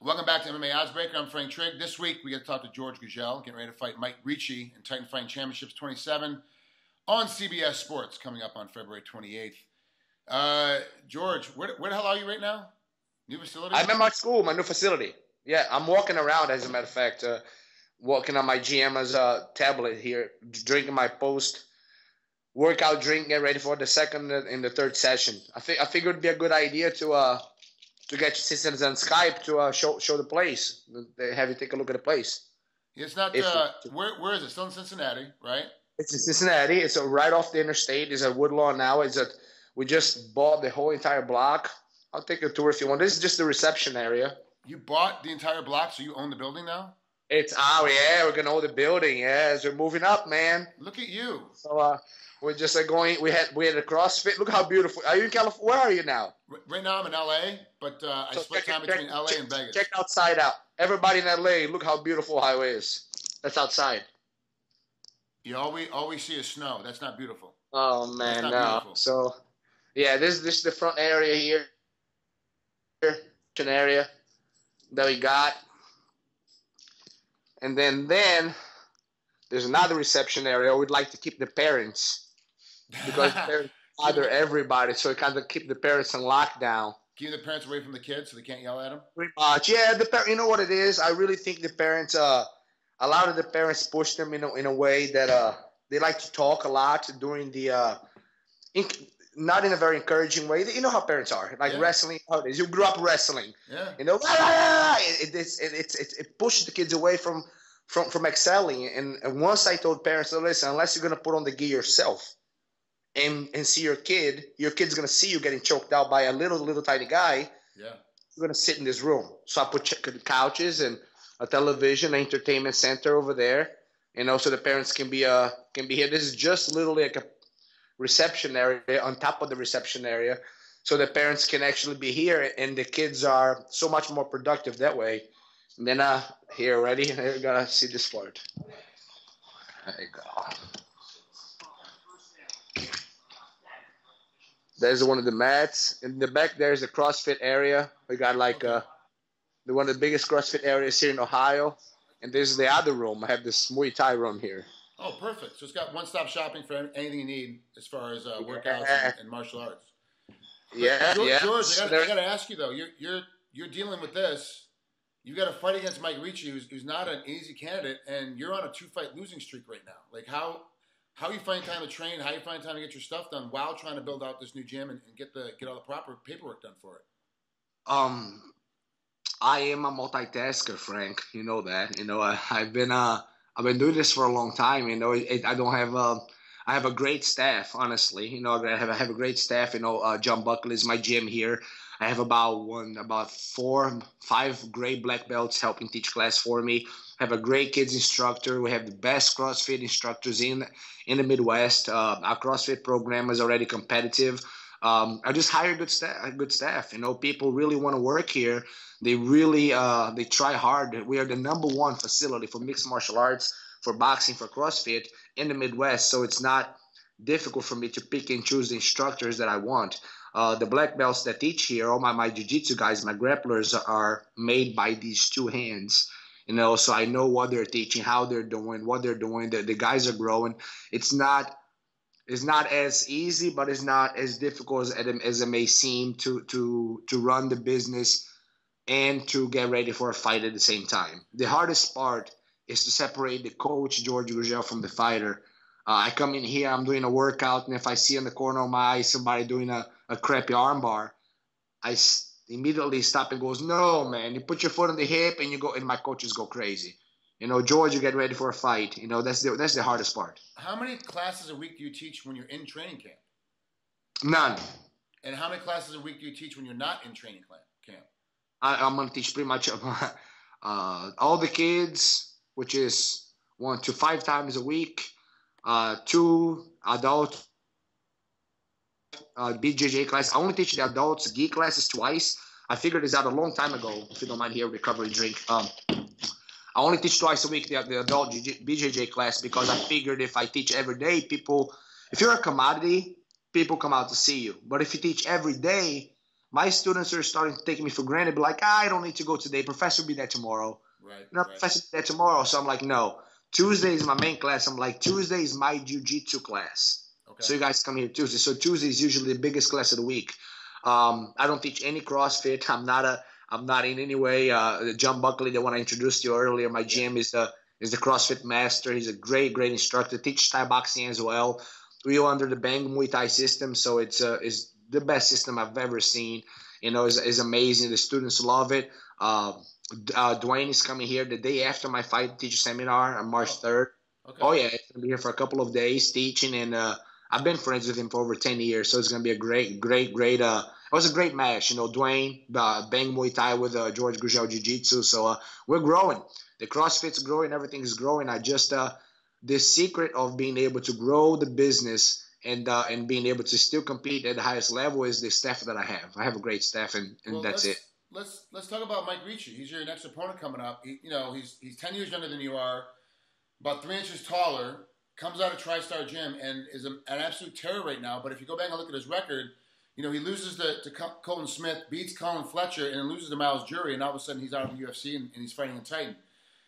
Welcome back to MMA Oddsbreaker. I'm Frank Trigg. This week we get to talk to Jorge Gurgel, getting ready to fight Mike Ricci in Titan Fighting Championships 27 on CBS Sports, coming up on February 28th. George, where the hell are you right now? New facility? I'm at my school, my new facility. Yeah, I'm walking around, as a matter of fact, walking on my GM's tablet here, drinking my post-workout drink, get ready for the second and the third session. I figured it'd be a good idea to get your citizens on Skype to show the place, have you take a look at the place. It's not. Where is it? Still in Cincinnati, right? It's in Cincinnati. It's right off the interstate. It's at Woodlawn now. We just bought the whole entire block. I'll take a tour if you want. This is just the reception area. You bought the entire block, so you own the building now? It's yeah, we're gonna own the building. Yeah, as we're moving up, man. Look at you. So we're just going. We had a CrossFit. Look how beautiful. Are you in California? Where are you now? Right now I'm in LA, but I split time between LA and Vegas. Check outside out. Everybody in LA, look how beautiful highway is. That's outside. You always see is snow. That's not beautiful. Oh man, no. So yeah, this is the front area here. Area that we got, and then there's another reception area. We'd like to keep the parents because parents bother everybody, so we kind of keep the parents in lockdown. Keep the parents away from the kids so they can't yell at them. Pretty much, yeah. You know what it is? I really think the parents, a lot of the parents push them in a way that they like to talk a lot during the not in a very encouraging way. You know how parents are, like wrestling. How it is. You grew up wrestling. Yeah. You know, it pushes the kids away from excelling. And once I told parents, listen, unless you're gonna put on the gi yourself and see your kid's gonna see you getting choked out by a little tiny guy. Yeah. You're gonna sit in this room. So I put couches and a television, an entertainment center over there. You know, so the parents can be here. This is just literally like a reception area on top of the reception area, so the parents can actually be here and the kids are so much more productive that way. And then here, ready? You're gonna see this part. There you go. There's one of the mats. In the back there's the CrossFit area. We got like one of the biggest CrossFit areas here in Ohio. And this is the other room. I have this Muay Thai room here. Oh, perfect. So it's got one-stop shopping for anything you need as far as workouts and martial arts. Yeah, George, I got to ask you though. You're dealing with this. You got to fight against Mike Ricci, who's not an easy candidate, and you're on a 2-fight losing streak right now. Like how you find time to train? How you find time to get your stuff done while trying to build out this new gym and get all the proper paperwork done for it? I am a multitasker, Frank. You know that. You know, I've been doing this for a long time. You know, I have a great staff, honestly. You know, I have a great staff. You know, John Buckley is my gym here. I have about 4, 5 great black belts helping teach class for me. I have a great kids instructor. We have the best CrossFit instructors in the Midwest. Our CrossFit program is already competitive. I just hire good staff. You know, people really want to work here. They really they try hard. We are the #1 facility for mixed martial arts, for boxing, for CrossFit in the Midwest. So it's not difficult for me to pick and choose the instructors that I want. The black belts that teach here, all my jiu-jitsu guys, my grapplers are made by these 2 hands. You know, so I know what they're teaching, how they're doing, what they're doing. The guys are growing. It's not as easy, but it's not as difficult as it may seem to run the business and to get ready for a fight at the same time. The hardest part is to separate the coach, Jorge Gurgel, from the fighter. I come in here, I'm doing a workout, and if I see in the corner of my eye somebody doing a crappy armbar, I immediately stop and goes, no, man, you put your foot on the hip and you go, and my coaches go crazy. You know, George, you get ready for a fight. You know, that's the hardest part. How many classes a week do you teach when you're in training camp? None. And how many classes a week do you teach when you're not in training camp? I'm going to teach pretty much all the kids, which is 1 to 5 times a week, 2 adult BJJ class. I only teach the adults gi classes twice. I figured this out a long time ago, if you don't mind here, recovery drink. I only teach twice a week the adult BJJ class because I figured if I teach every day, if you're a commodity, people come out to see you. But if you teach every day, my students are starting to take me for granted. Be like, I don't need to go today. Professor will be there tomorrow. Right. No, Right. Professor will be there tomorrow. So I'm like, no. Tuesday is my main class. I'm like, Tuesday is my jiu-jitsu class. Okay. So you guys come here Tuesday. So Tuesday is usually the biggest class of the week. I don't teach any CrossFit. I'm not in any way. John Buckley, the one I introduced you earlier, my GM is the CrossFit master. He's a great instructor. Teaches Thai boxing as well. We are under the Bang Muay Thai system, so it's the best system I've ever seen. Is amazing. The students love it. Dwayne is coming here the day after my fight teacher seminar on March 3rd. Okay. Oh yeah, he's gonna be here for a couple of days teaching, and I've been friends with him for over 10 years, so it's gonna be a great. It was a great match, Dwayne Bang Muay Thai with Jorge Gurgel Jiu Jitsu. So we're growing. The CrossFit's growing. Everything is growing. I just the secret of being able to grow the business and being able to still compete at the highest level is the staff that I have. I have a great staff, and that's it. Let's talk about Mike Ricci. He's your next opponent coming up. He's 10 years younger than you are, about 3 inches taller, comes out of TriStar Gym, and is an absolute terror right now. But if you go back and look at his record, he loses to Colin Smith, beats Colin Fletcher, and then loses to Miles Jury, and all of a sudden he's out of the UFC and he's fighting in Titan.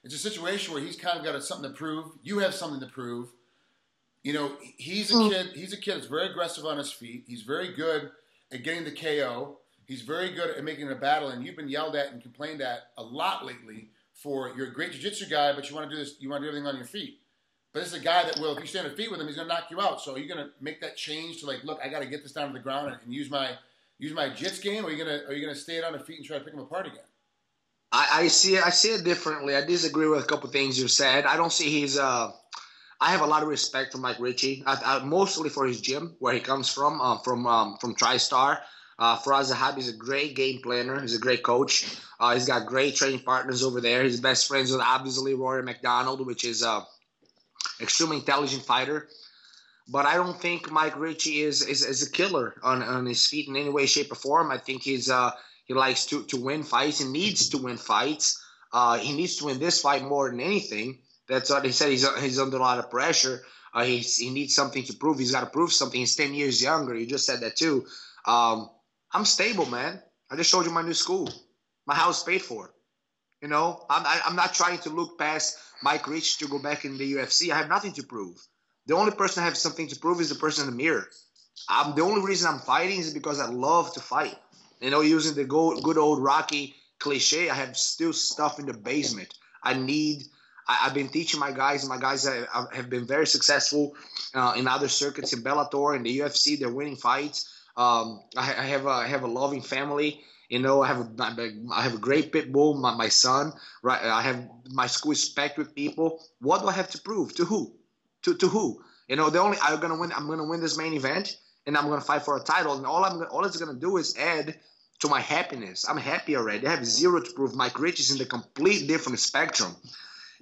It's a situation where he's kind of got something to prove. You have something to prove. He's a kid. He's a kid that's very aggressive on his feet. He's very good at getting the KO. He's very good at making a battle, and you've been yelled at and complained at a lot lately for you're a great jiu-jitsu guy, but you want to do this. You want to do everything on your feet. But this is a guy that will, if you stand on feet with him, he's going to knock you out. So are you going to make that change to look, I got to get this down to the ground and use my jits game, or are you going to stay it on the feet and try to pick him apart again? I see it differently. I disagree with a couple of things you said. I don't see he's I have a lot of respect for Mike Ricci, mostly for his gym where he comes from TriStar. Faraz Zahabi is a great game planner. He's a great coach. He's got great training partners over there. He's best friends with obviously Rory McDonald, which is extremely intelligent fighter. But I don't think Mike Ricci is a killer on his feet in any way, shape, or form. I think he likes to win fights. He needs to win fights. He needs to win this fight more than anything. That's what he said. He's under a lot of pressure. He needs something to prove. He's got to prove something. He's 10 years younger. You just said that too. I'm stable, man. I just showed you my new school. My house paid for. I'm not trying to look past Mike Ricci to go back in the UFC. I have nothing to prove. The only person I have something to prove is the person in the mirror. The only reason I'm fighting is because I love to fight. Using the good old Rocky cliche, I have still stuff in the basement. I've been teaching my guys. My guys have been very successful in other circuits, in Bellator, in the UFC. They're winning fights. I have a loving family. I have a great pit bull, my son. Right, I have my school is packed with people. What do I have to prove? To who? To who? I'm gonna win. I'm gonna win this main event, and I'm gonna fight for a title. And all it's gonna do is add to my happiness. I'm happy already. I have zero to prove. Mike Ricci is in the complete different spectrum.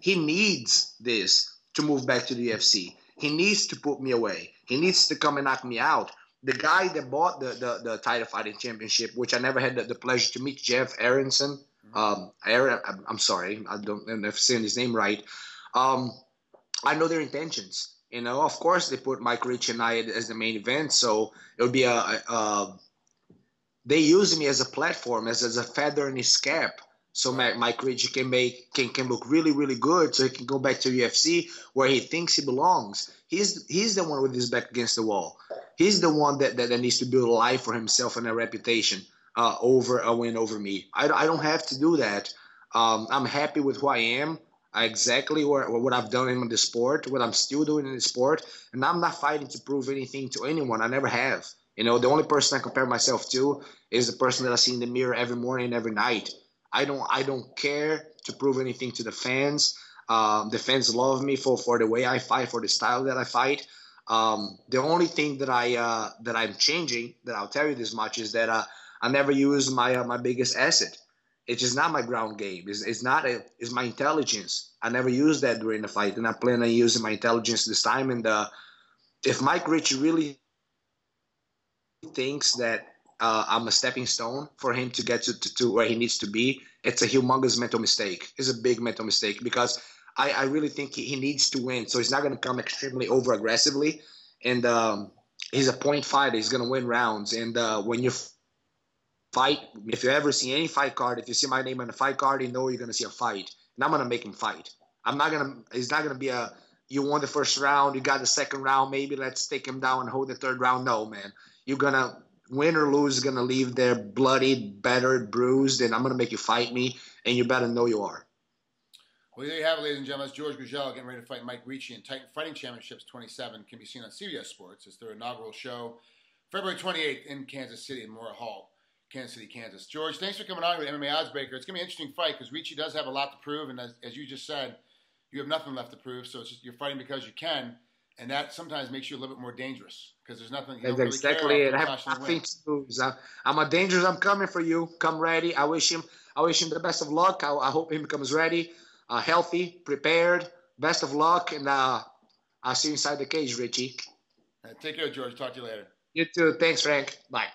He needs this to move back to the UFC. He needs to put me away. He needs to come and knock me out. The guy that bought the title fighting championship, which I never had the pleasure to meet, Jeff Aronson. I'm sorry, I don't know if I'm saying his name right. I know their intentions. Of course they put Mike Ricci and I as the main event, so it would be they use me as a platform, as a feather in his cap. So Mike Ricci can look really, really good, so he can go back to UFC where he thinks he belongs. He's the one with his back against the wall. He's the one that needs to build a life for himself and a reputation over a win over me. I don't have to do that. I'm happy with who I am, exactly what I've done in the sport, what I'm still doing in the sport, and I'm not fighting to prove anything to anyone. I never have. The only person I compare myself to is the person that I see in the mirror every morning, every night. I don't care to prove anything to the fans. The fans love me for the way I fight, for the style that I fight. The only thing that I'm changing, that I'll tell you this much, is that I never use my biggest asset. It's just not my ground game. It's my intelligence. I never use that during the fight, and I plan on using my intelligence this time. And if Mike Ricci really thinks that I'm a stepping stone for him to get to where he needs to be, it's a humongous mental mistake. It's a big mental mistake, because I really think he needs to win. So he's not going to come extremely over aggressively. And he's a point fighter. He's going to win rounds. And when you fight. If you ever see any fight card, if you see my name on the fight card, you know you're gonna see a fight, and I'm gonna make him fight. I'm not gonna. It's not gonna be a. You won the first round, you got the second round. Maybe let's take him down and hold the third round. No, man. You're gonna win or lose. Gonna leave there bloodied, battered, bruised, and I'm gonna make you fight me, and you better know you are. Well, there you have it, ladies and gentlemen. That's Jorge Gurgel getting ready to fight Mike Ricci in Titan Fighting Championships 27. Can be seen on CBS Sports. It's their inaugural show, February 28th in Kansas City, in Moore Hall, Kansas City, Kansas. George, thanks for coming on with MMA Oddsbreaker. It's going to be an interesting fight because Ricci does have a lot to prove, and as you just said, you have nothing left to prove, so it's just you're fighting because you can, and that sometimes makes you a little bit more dangerous because there's nothing. That's exactly it. I have nothing to lose. I'm a dangerous. I'm coming for you. Come ready. I wish him the best of luck. I hope he becomes ready. Healthy, prepared, best of luck, and I'll see you inside the cage, Richie. Take care, George. Talk to you later. You too. Thanks, Frank. Bye.